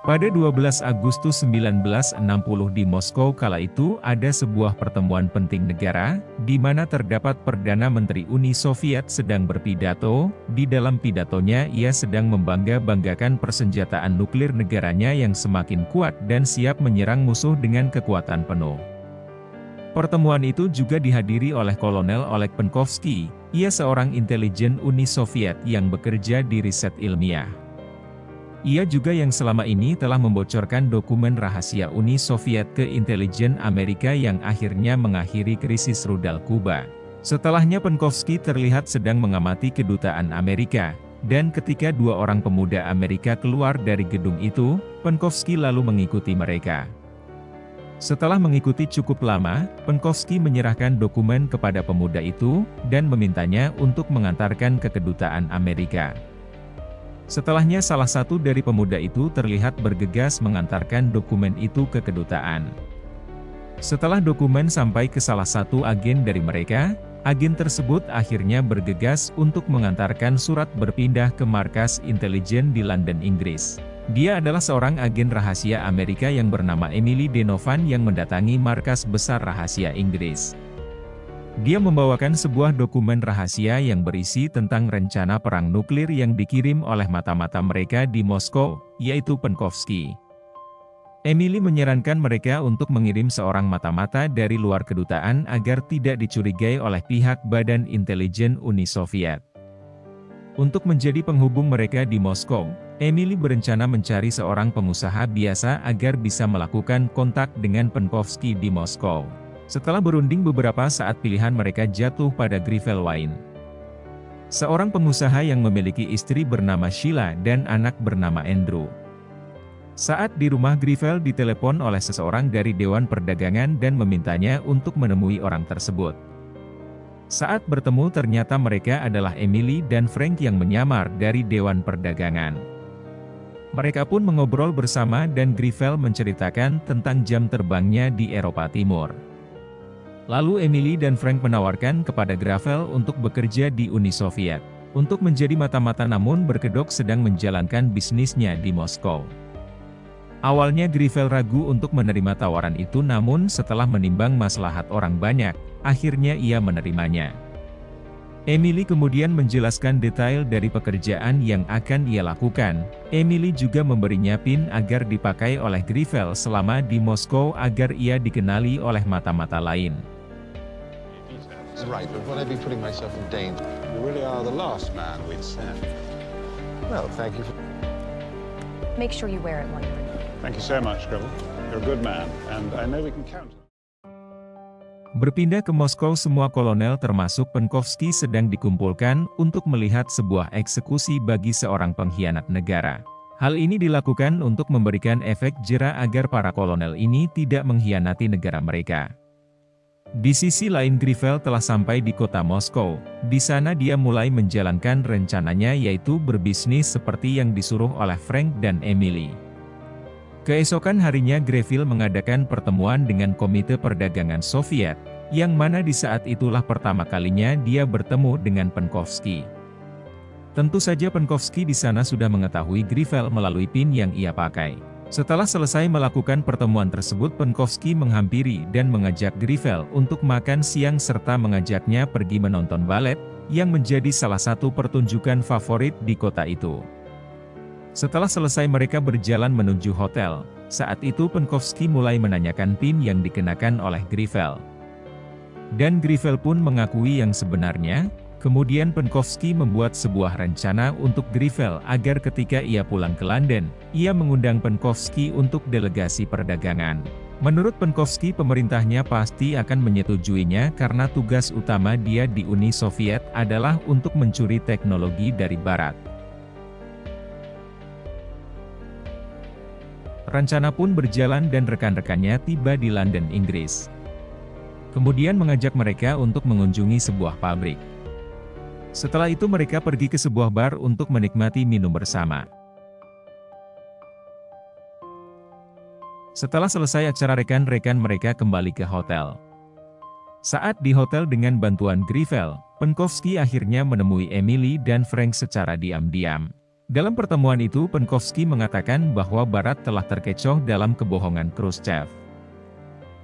Pada 12 Agustus 1960 di Moskow kala itu ada sebuah pertemuan penting negara, di mana terdapat Perdana Menteri Uni Soviet sedang berpidato. Di dalam pidatonya ia sedang membangga-banggakan persenjataan nuklir negaranya yang semakin kuat dan siap menyerang musuh dengan kekuatan penuh. Pertemuan itu juga dihadiri oleh Kolonel Oleg Penkovsky, ia seorang intelijen Uni Soviet yang bekerja di riset ilmiah. Ia juga yang selama ini telah membocorkan dokumen rahasia Uni Soviet ke intelijen Amerika yang akhirnya mengakhiri krisis rudal Kuba. Setelahnya Penkovsky terlihat sedang mengamati kedutaan Amerika, dan ketika dua orang pemuda Amerika keluar dari gedung itu, Penkovsky lalu mengikuti mereka. Setelah mengikuti cukup lama, Penkovsky menyerahkan dokumen kepada pemuda itu, dan memintanya untuk mengantarkan ke kedutaan Amerika. Setelahnya salah satu dari pemuda itu terlihat bergegas mengantarkan dokumen itu ke kedutaan. Setelah dokumen sampai ke salah satu agen dari mereka, agen tersebut akhirnya bergegas untuk mengantarkan surat berpindah ke markas intelijen di London, Inggris. Dia adalah seorang agen rahasia Amerika yang bernama Emily Donovan yang mendatangi markas besar rahasia Inggris. Dia membawakan sebuah dokumen rahasia yang berisi tentang rencana perang nuklir yang dikirim oleh mata-mata mereka di Moskow, yaitu Penkovsky. Emily menyarankan mereka untuk mengirim seorang mata-mata dari luar kedutaan agar tidak dicurigai oleh pihak Badan Intelijen Uni Soviet. Untuk menjadi penghubung mereka di Moskow, Emily berencana mencari seorang pengusaha biasa agar bisa melakukan kontak dengan Penkovsky di Moskow. Setelah berunding beberapa saat pilihan mereka jatuh pada Grifelwine. Seorang pengusaha yang memiliki istri bernama Sheila dan anak bernama Andrew. Saat di rumah Grifel ditelepon oleh seseorang dari Dewan Perdagangan dan memintanya untuk menemui orang tersebut. Saat bertemu ternyata mereka adalah Emily dan Frank yang menyamar dari Dewan Perdagangan. Mereka pun mengobrol bersama dan Grifel menceritakan tentang jam terbangnya di Eropa Timur. Lalu Emily dan Frank menawarkan kepada Grifel untuk bekerja di Uni Soviet, untuk menjadi mata-mata namun berkedok sedang menjalankan bisnisnya di Moskow. Awalnya Grifel ragu untuk menerima tawaran itu namun setelah menimbang maslahat orang banyak, akhirnya ia menerimanya. Emily kemudian menjelaskan detail dari pekerjaan yang akan ia lakukan. Emily juga memberinya PIN agar dipakai oleh Grifel selama di Moskow agar ia dikenali oleh mata-mata lain. Right, but will I be putting myself in danger? You really are the last man we'd send. Well, thank you for... Make sure you wear it while you're in. Thank you so much, Gribble. You're a good man, and I know we can count on you. Berpindah ke Moskow, semua kolonel termasuk Penkovsky sedang dikumpulkan untuk melihat sebuah eksekusi bagi seorang pengkhianat negara. Hal ini dilakukan untuk memberikan efek jera agar para kolonel ini tidak mengkhianati negara mereka. Di sisi lain Grifel telah sampai di kota Moskow. Di sana dia mulai menjalankan rencananya yaitu berbisnis seperti yang disuruh oleh Frank dan Emily. Keesokan harinya Grifel mengadakan pertemuan dengan Komite Perdagangan Soviet, yang mana di saat itulah pertama kalinya dia bertemu dengan Penkovsky. Tentu saja Penkovsky di sana sudah mengetahui Grifel melalui PIN yang ia pakai. Setelah selesai melakukan pertemuan tersebut, Penkovsky menghampiri dan mengajak Grifel untuk makan siang serta mengajaknya pergi menonton balet, yang menjadi salah satu pertunjukan favorit di kota itu. Setelah selesai mereka berjalan menuju hotel. Saat itu Penkovsky mulai menanyakan PIN yang dikenakan oleh Grifel. Dan Grifel pun mengakui yang sebenarnya. Kemudian Penkovsky membuat sebuah rencana untuk Grifel agar ketika ia pulang ke London, ia mengundang Penkovsky untuk delegasi perdagangan. Menurut Penkovsky pemerintahnya pasti akan menyetujuinya karena tugas utama dia di Uni Soviet adalah untuk mencuri teknologi dari Barat. Rencana pun berjalan dan rekan-rekannya tiba di London, Inggris. Kemudian mengajak mereka untuk mengunjungi sebuah pabrik. Setelah itu mereka pergi ke sebuah bar untuk menikmati minum bersama. Setelah selesai acara rekan-rekan mereka kembali ke hotel. Saat di hotel dengan bantuan Grifel, Penkovsky akhirnya menemui Emily dan Frank secara diam-diam. Dalam pertemuan itu Penkovsky mengatakan bahwa Barat telah terkecoh dalam kebohongan Khrushchev.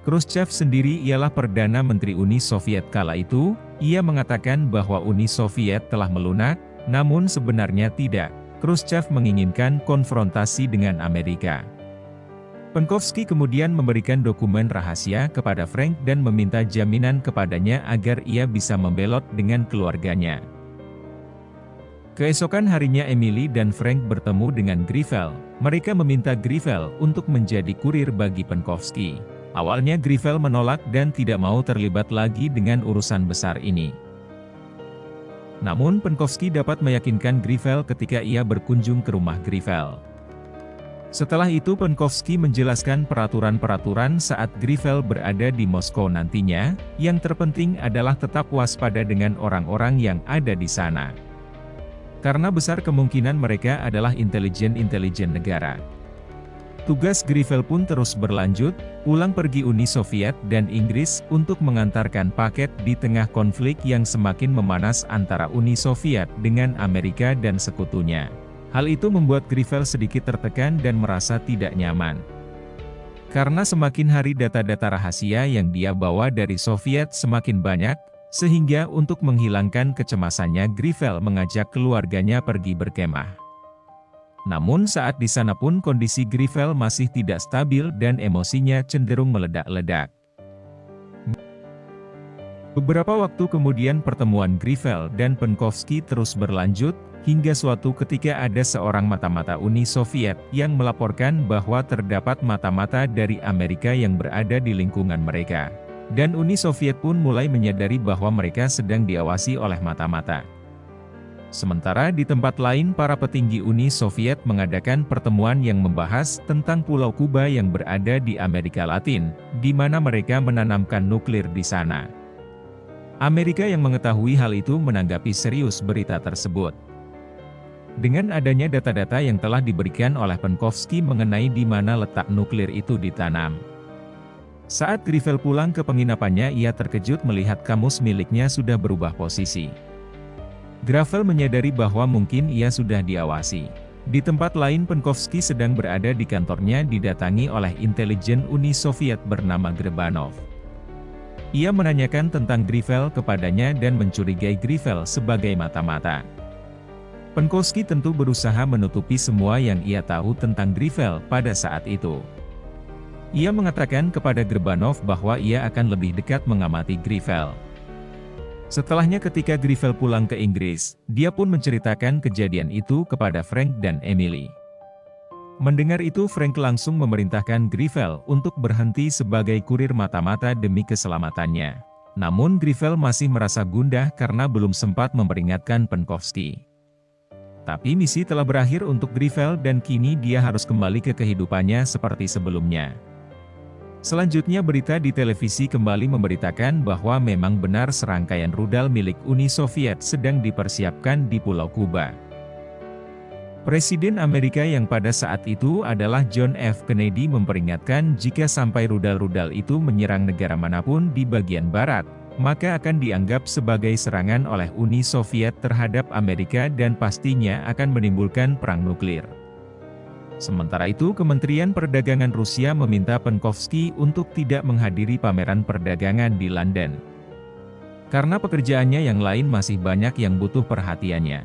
Khrushchev sendiri ialah Perdana Menteri Uni Soviet kala itu. Ia mengatakan bahwa Uni Soviet telah melunak, namun sebenarnya tidak. Khrushchev menginginkan konfrontasi dengan Amerika. Penkovsky kemudian memberikan dokumen rahasia kepada Frank dan meminta jaminan kepadanya agar ia bisa membelot dengan keluarganya. Keesokan harinya Emily dan Frank bertemu dengan Grievel. Mereka meminta Grievel untuk menjadi kurir bagi Penkovsky. Awalnya Grievel menolak dan tidak mau terlibat lagi dengan urusan besar ini. Namun Penkovsky dapat meyakinkan Grievel ketika ia berkunjung ke rumah Grievel. Setelah itu Penkovsky menjelaskan peraturan-peraturan saat Grievel berada di Moskow nantinya. Yang terpenting adalah tetap waspada dengan orang-orang yang ada di sana. Karena besar kemungkinan mereka adalah intelijen negara. Tugas Grievel pun terus berlanjut, pulang pergi Uni Soviet dan Inggris untuk mengantarkan paket di tengah konflik yang semakin memanas antara Uni Soviet dengan Amerika dan sekutunya. Hal itu membuat Grievel sedikit tertekan dan merasa tidak nyaman. Karena semakin hari data-data rahasia yang dia bawa dari Soviet semakin banyak, sehingga untuk menghilangkan kecemasannya Grievel mengajak keluarganya pergi berkemah. Namun saat di sana pun kondisi Grievel masih tidak stabil dan emosinya cenderung meledak-ledak. Beberapa waktu kemudian pertemuan Grievel dan Penkovsky terus berlanjut, hingga suatu ketika ada seorang mata-mata Uni Soviet yang melaporkan bahwa terdapat mata-mata dari Amerika yang berada di lingkungan mereka. Dan Uni Soviet pun mulai menyadari bahwa mereka sedang diawasi oleh mata-mata. Sementara di tempat lain para petinggi Uni Soviet mengadakan pertemuan yang membahas tentang Pulau Kuba yang berada di Amerika Latin, di mana mereka menanamkan nuklir di sana. Amerika yang mengetahui hal itu menanggapi serius berita tersebut. Dengan adanya data-data yang telah diberikan oleh Penkovsky mengenai di mana letak nuklir itu ditanam. Saat Grievel pulang ke penginapannya ia terkejut melihat kamus miliknya sudah berubah posisi. Grievel menyadari bahwa mungkin ia sudah diawasi. Di tempat lain Penkovsky sedang berada di kantornya didatangi oleh intelijen Uni Soviet bernama Grebanov. Ia menanyakan tentang Grievel kepadanya dan mencurigai Grievel sebagai mata-mata. Penkovsky tentu berusaha menutupi semua yang ia tahu tentang Grievel pada saat itu. Ia mengatakan kepada Grebanov bahwa ia akan lebih dekat mengamati Grievel. Setelahnya ketika Grievel pulang ke Inggris, dia pun menceritakan kejadian itu kepada Frank dan Emily. Mendengar itu Frank langsung memerintahkan Grievel untuk berhenti sebagai kurir mata-mata demi keselamatannya. Namun Grievel masih merasa gundah karena belum sempat memperingatkan Penkovsky. Tapi misi telah berakhir untuk Grievel dan kini dia harus kembali ke kehidupannya seperti sebelumnya. Selanjutnya berita di televisi kembali memberitakan bahwa memang benar serangkaian rudal milik Uni Soviet sedang dipersiapkan di Pulau Kuba. Presiden Amerika yang pada saat itu adalah John F. Kennedy memperingatkan jika sampai rudal-rudal itu menyerang negara manapun di bagian barat, maka akan dianggap sebagai serangan oleh Uni Soviet terhadap Amerika dan pastinya akan menimbulkan perang nuklir. Sementara itu Kementerian Perdagangan Rusia meminta Penkovsky untuk tidak menghadiri pameran perdagangan di London. Karena pekerjaannya yang lain masih banyak yang butuh perhatiannya.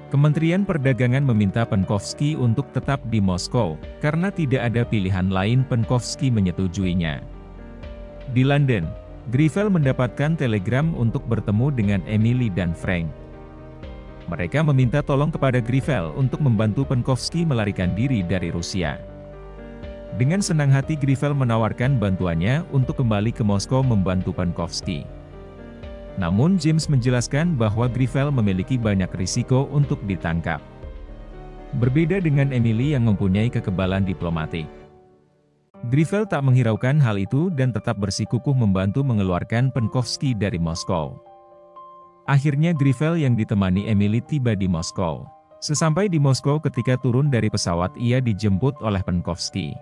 Kementerian Perdagangan meminta Penkovsky untuk tetap di Moskow, karena tidak ada pilihan lain. Penkovsky menyetujuinya. Di London, Grievel mendapatkan telegram untuk bertemu dengan Emily dan Frank. Mereka meminta tolong kepada Grievel untuk membantu Penkovsky melarikan diri dari Rusia. Dengan senang hati Grievel menawarkan bantuannya untuk kembali ke Moskow membantu Penkovsky. Namun James menjelaskan bahwa Grievel memiliki banyak risiko untuk ditangkap. Berbeda dengan Emily yang mempunyai kekebalan diplomatik. Grievel tak menghiraukan hal itu dan tetap bersikukuh membantu mengeluarkan Penkovsky dari Moskow. Akhirnya Grievel yang ditemani Emily tiba di Moskow. Sesampai di Moskow ketika turun dari pesawat ia dijemput oleh Penkovsky.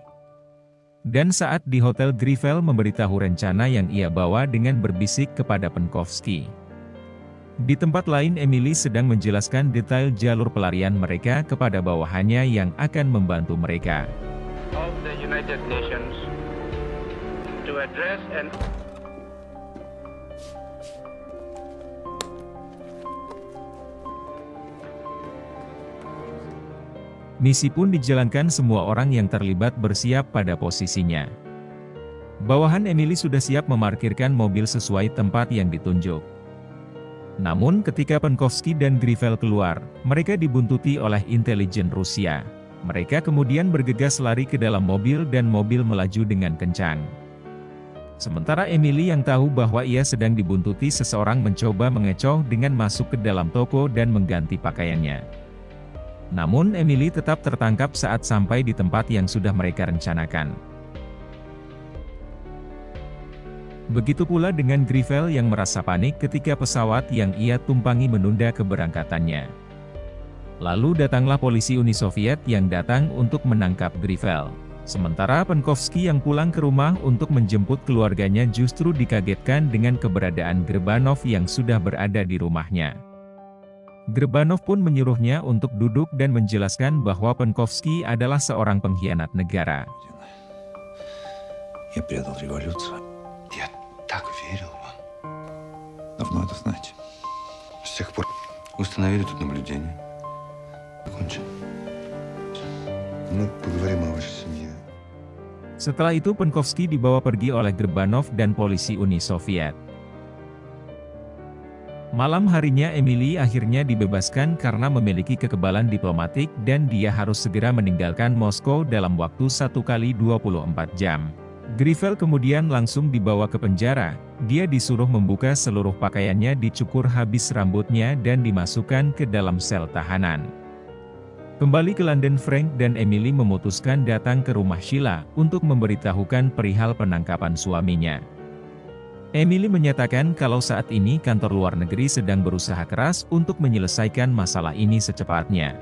Dan saat di hotel Grievel memberitahu rencana yang ia bawa dengan berbisik kepada Penkovsky. Di tempat lain Emily sedang menjelaskan detail jalur pelarian mereka kepada bawahannya yang akan membantu mereka. Of the United Nations to address and Misi pun dijalankan, semua orang yang terlibat bersiap pada posisinya. Bawahan Emily sudah siap memarkirkan mobil sesuai tempat yang ditunjuk. Namun ketika Penkovsky dan Grivel keluar, mereka dibuntuti oleh intelijen Rusia. Mereka kemudian bergegas lari ke dalam mobil dan mobil melaju dengan kencang. Sementara Emily yang tahu bahwa ia sedang dibuntuti seseorang mencoba mengecoh dengan masuk ke dalam toko dan mengganti pakaiannya. Namun Emily tetap tertangkap saat sampai di tempat yang sudah mereka rencanakan. Begitu pula dengan Grivel yang merasa panik ketika pesawat yang ia tumpangi menunda keberangkatannya. Lalu datanglah polisi Uni Soviet yang datang untuk menangkap Grivel. Sementara Penkovsky yang pulang ke rumah untuk menjemput keluarganya justru dikagetkan dengan keberadaan Grebanov yang sudah berada di rumahnya. Grebanov pun menyuruhnya untuk duduk dan menjelaskan bahwa Penkovsky adalah seorang pengkhianat negara. Я предал революцию. Я так верил вам. Давно это знаете. С тех пор установили тут наблюдение. Закончим. Мы поговорим о вашей семье. Setelah itu Penkovsky dibawa pergi oleh Grebanov dan polisi Uni Soviet. Malam harinya Emily akhirnya dibebaskan karena memiliki kekebalan diplomatik dan dia harus segera meninggalkan Moskow dalam waktu 1x24 jam. Grivel kemudian langsung dibawa ke penjara. Dia disuruh membuka seluruh pakaiannya, dicukur habis rambutnya dan dimasukkan ke dalam sel tahanan. Kembali ke London, Frank dan Emily memutuskan datang ke rumah Sheila untuk memberitahukan perihal penangkapan suaminya. Emily menyatakan kalau saat ini kantor luar negeri sedang berusaha keras untuk menyelesaikan masalah ini secepatnya.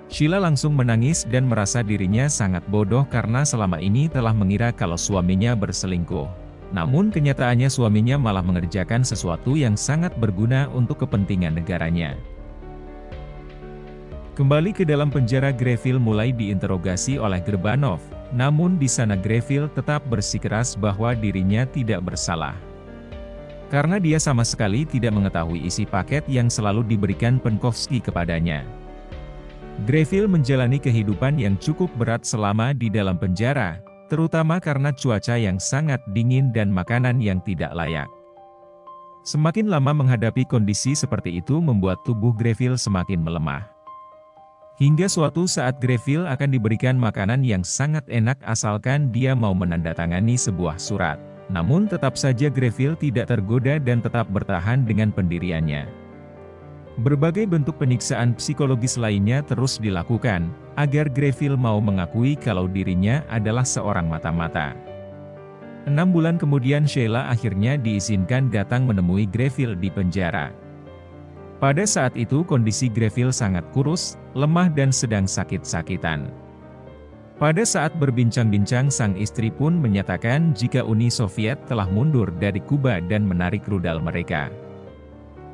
Sheila langsung menangis dan merasa dirinya sangat bodoh karena selama ini telah mengira kalau suaminya berselingkuh. Namun kenyataannya suaminya malah mengerjakan sesuatu yang sangat berguna untuk kepentingan negaranya. Kembali ke dalam penjara, Greville mulai diinterogasi oleh Grebanov. Namun di sana Greville tetap bersikeras bahwa dirinya tidak bersalah. Karena dia sama sekali tidak mengetahui isi paket yang selalu diberikan Penkovsky kepadanya. Greville menjalani kehidupan yang cukup berat selama di dalam penjara, terutama karena cuaca yang sangat dingin dan makanan yang tidak layak. Semakin lama menghadapi kondisi seperti itu membuat tubuh Greville semakin melemah. Hingga suatu saat Greville akan diberikan makanan yang sangat enak asalkan dia mau menandatangani sebuah surat. Namun tetap saja Greville tidak tergoda dan tetap bertahan dengan pendiriannya. Berbagai bentuk penyiksaan psikologis lainnya terus dilakukan, agar Greville mau mengakui kalau dirinya adalah seorang mata-mata. 6 bulan kemudian Sheila akhirnya diizinkan datang menemui Greville di penjara. Pada saat itu kondisi Greville sangat kurus, lemah dan sedang sakit-sakitan. Pada saat berbincang-bincang sang istri pun menyatakan jika Uni Soviet telah mundur dari Kuba dan menarik rudal mereka.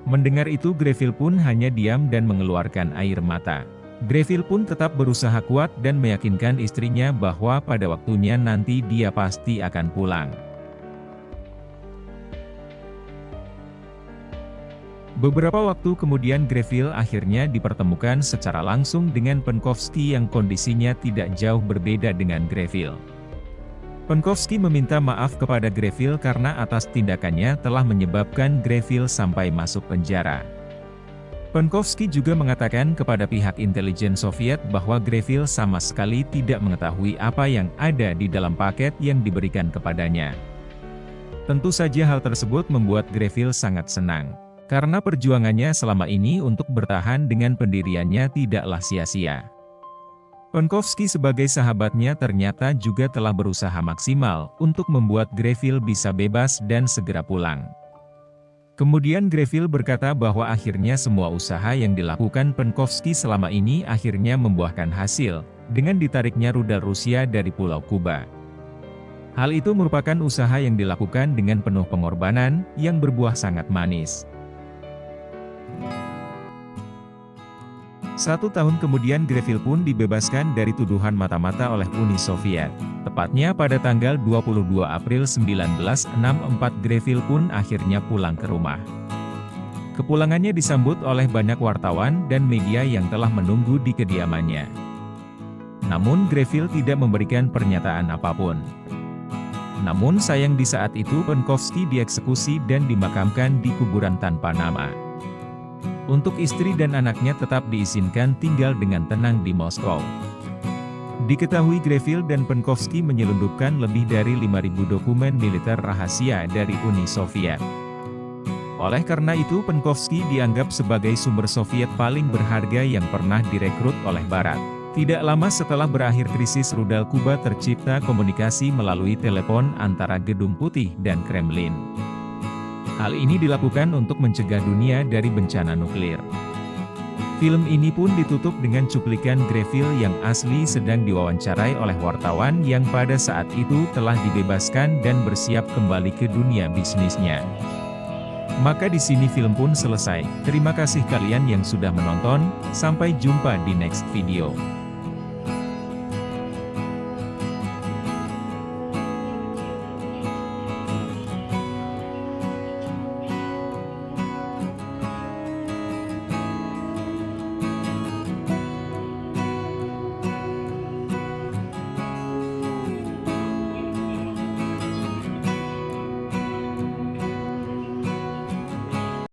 Mendengar itu Greville pun hanya diam dan mengeluarkan air mata. Greville pun tetap berusaha kuat dan meyakinkan istrinya bahwa pada waktunya nanti dia pasti akan pulang. Beberapa waktu kemudian Greville akhirnya dipertemukan secara langsung dengan Penkovsky yang kondisinya tidak jauh berbeda dengan Greville. Penkovsky meminta maaf kepada Greville karena atas tindakannya telah menyebabkan Greville sampai masuk penjara. Penkovsky juga mengatakan kepada pihak intelijen Soviet bahwa Greville sama sekali tidak mengetahui apa yang ada di dalam paket yang diberikan kepadanya. Tentu saja hal tersebut membuat Greville sangat senang. Karena perjuangannya selama ini untuk bertahan dengan pendiriannya tidaklah sia-sia. Penkovsky sebagai sahabatnya ternyata juga telah berusaha maksimal untuk membuat Greville bisa bebas dan segera pulang. Kemudian Greville berkata bahwa akhirnya semua usaha yang dilakukan Penkovsky selama ini akhirnya membuahkan hasil, dengan ditariknya rudal Rusia dari Pulau Kuba. Hal itu merupakan usaha yang dilakukan dengan penuh pengorbanan, yang berbuah sangat manis. 1 tahun kemudian Greville pun dibebaskan dari tuduhan mata-mata oleh Uni Soviet. Tepatnya pada tanggal 22 April 1964 Greville pun akhirnya pulang ke rumah. Kepulangannya disambut oleh banyak wartawan dan media yang telah menunggu di kediamannya. Namun Greville tidak memberikan pernyataan apapun. Namun sayang di saat itu Penkovsky dieksekusi dan dimakamkan di kuburan tanpa nama. Untuk istri dan anaknya tetap diizinkan tinggal dengan tenang di Moskow. Diketahui Greville dan Penkovsky menyelundupkan lebih dari 5.000 dokumen militer rahasia dari Uni Soviet. Oleh karena itu Penkovsky dianggap sebagai sumber Soviet paling berharga yang pernah direkrut oleh Barat. Tidak lama setelah berakhir krisis rudal Kuba tercipta komunikasi melalui telepon antara Gedung Putih dan Kremlin. Hal ini dilakukan untuk mencegah dunia dari bencana nuklir. Film ini pun ditutup dengan cuplikan Greville yang asli sedang diwawancarai oleh wartawan yang pada saat itu telah dibebaskan dan bersiap kembali ke dunia bisnisnya. Maka di sini film pun selesai. Terima kasih kalian yang sudah menonton, sampai jumpa di next video.